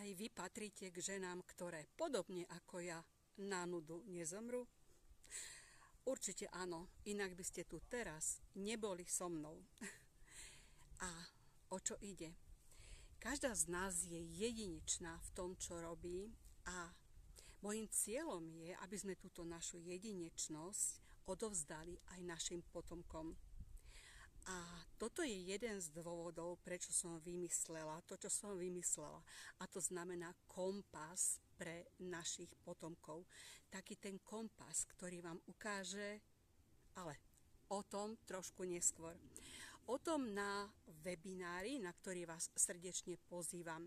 aj vy patríte k ženám, ktoré podobne ako ja na nudu nezomrú? Určite áno, inak by ste tu teraz neboli so mnou. A o čo ide? Každá z nás je jedinečná v tom, čo robí a mojím cieľom je, aby sme túto našu jedinečnosť odovzdali aj našim potomkom. A toto je jeden z dôvodov, prečo som vymyslela to, čo som vymyslela. A to znamená kompas pre našich potomkov. Taký ten kompas, ktorý vám ukáže, ale o tom trošku neskôr. O tom na webinári, na ktorý vás srdečne pozývam.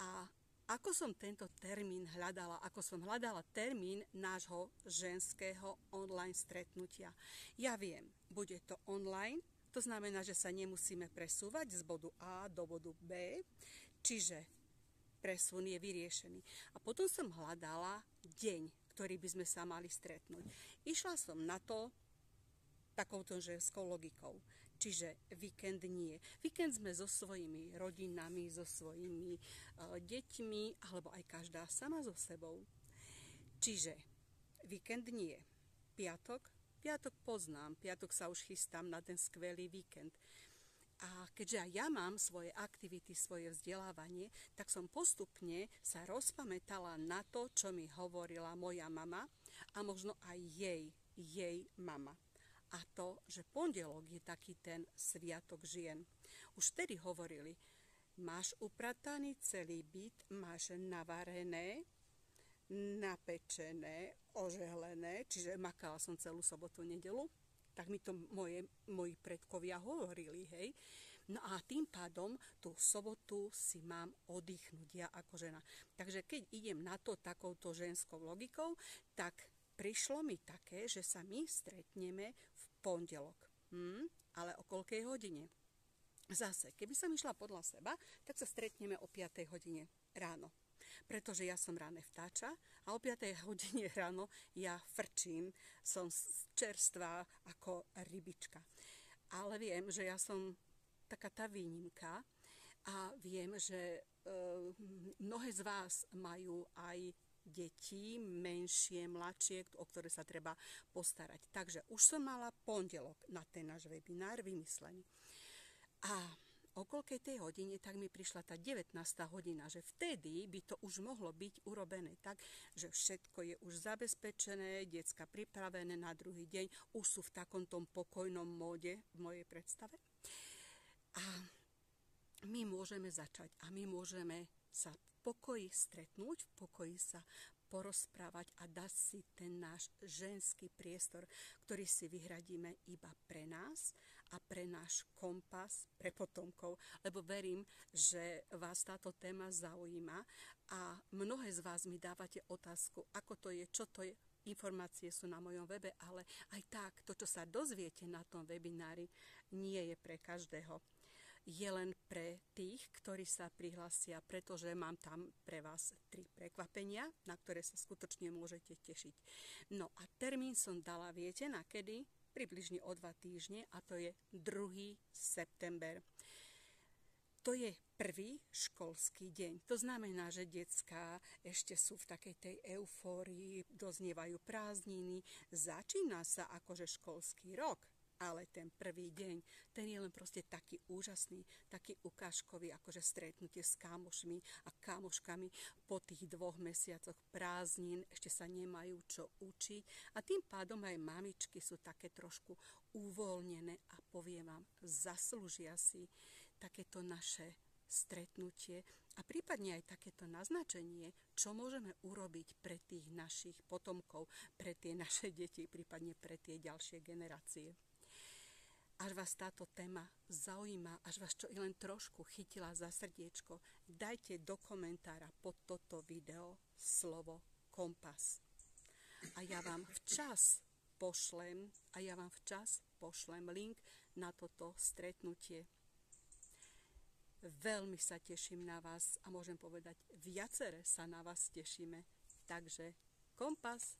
A ako som tento termín hľadala, ako som hľadala termín nášho ženského online stretnutia. Ja viem, bude to online, to znamená, že sa nemusíme presúvať z bodu A do bodu B, čiže presun je vyriešený. A potom som hľadala deň, ktorý by sme sa mali stretnúť. Išla som na to takouto ženskou logikou. Čiže víkend nie. Víkend sme so svojimi rodinami, so svojimi deťmi, alebo aj každá sama so sebou. Čiže víkend nie. Piatok poznám, piatok sa už chystám na ten skvelý víkend. A keďže aj ja mám svoje aktivity, svoje vzdelávanie, tak som postupne sa rozpamätala na to, čo mi hovorila moja mama a možno aj jej mama. A to, že pondelok je taký ten sviatok žien. Už vtedy hovorili, máš uprataný celý byt, máš navarené, napečené, ožehlené, čiže makala som celú sobotu, nedeľu, tak mi to moji predkovia hovorili, hej. No a tým pádom tú sobotu si mám oddychnúť ja ako žena. Takže keď idem na to takouto ženskou logikou, tak prišlo mi také, že sa my stretneme v pondelok. Ale o koľkej hodine? Zase, keby som išla podľa seba, tak sa stretneme o 5. hodine ráno. Pretože ja som ráne vtáča a o 5. hodine ráno ja frčím, som čerstvá ako rybička. Ale viem, že ja som taká tá výnimka a viem, že mnohé z vás majú aj deti, menšie, mladšie, o ktoré sa treba postarať. Takže už som mala pondelok na ten náš webinár vymyslený. A o koľkej tej hodine, tak mi prišla tá 19. hodina, že vtedy by to už mohlo byť urobené tak, že všetko je už zabezpečené, decka pripravené na druhý deň, už sú v takom tom pokojnom móde v mojej predstave. A my môžeme začať a my môžeme sa v pokoji stretnúť, v pokoji sa porozprávať a dať si ten náš ženský priestor, ktorý si vyhradíme iba pre nás a pre náš kompas, pre potomkov, lebo verím, že vás táto téma zaujíma a mnohé z vás mi dávate otázku, ako to je, čo to je. Informácie sú na mojom webe, ale aj tak, to, čo sa dozviete na tom webinári, nie je pre každého. Je len pre tých, ktorí sa prihlásia, pretože mám tam pre vás 3 prekvapenia, na ktoré sa skutočne môžete tešiť. No a termín som dala, viete, na kedy? Približne o 2 týždne a to je 2. september. To je prvý školský deň. To znamená, že decká ešte sú v takej tej eufórii, doznievajú prázdniny, začína sa akože školský rok. Ale ten prvý deň, ten je len proste taký úžasný, taký ukážkový, akože stretnutie s kámošmi a kámoškami po tých 2 mesiacoch prázdnin, ešte sa nemajú čo učiť. A tým pádom aj mamičky sú také trošku uvoľnené a poviem vám, zaslúžia si takéto naše stretnutie a prípadne aj takéto naznačenie, čo môžeme urobiť pre tých našich potomkov, pre tie naše deti, prípadne pre tie ďalšie generácie. Až vás táto téma zaujíma, až vás čo i len trošku chytila za srdiečko, dajte do komentára pod toto video slovo kompas. A ja vám včas pošlem link na toto stretnutie. Veľmi sa teším na vás a môžem povedať, viacere sa na vás tešíme. Takže kompas.